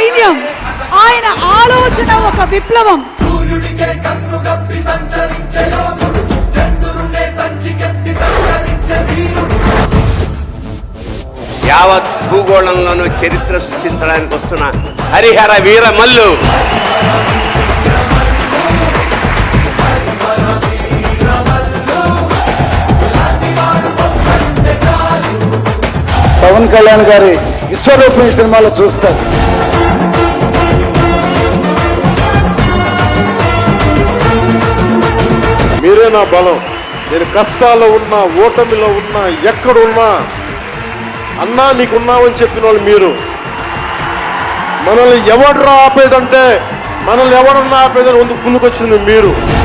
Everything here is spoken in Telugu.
సైన్యం. ఆయన ఆలోచన ఒక విప్లవం. యావత్ భూగోళంలోనూ చరిత్ర సృష్టించడానికి వస్తున్న హరిహర వీర మల్లు. పవన్ కళ్యాణ్ గారి విశ్వరూపం సినిమాలో చూస్తారు. మీరే నా బలం. నేను కష్టాల్లో ఉన్నా, ఓటమిలో ఉన్నా, ఎక్కడున్నా అన్నా నీకున్నామని చెప్పిన వాళ్ళు మీరు. మనల్ని ఎవడరా ఆపేదంటే, మనల్ని ఎవడన్నా ఆపేదని ముందుకొచ్చింది మీరు.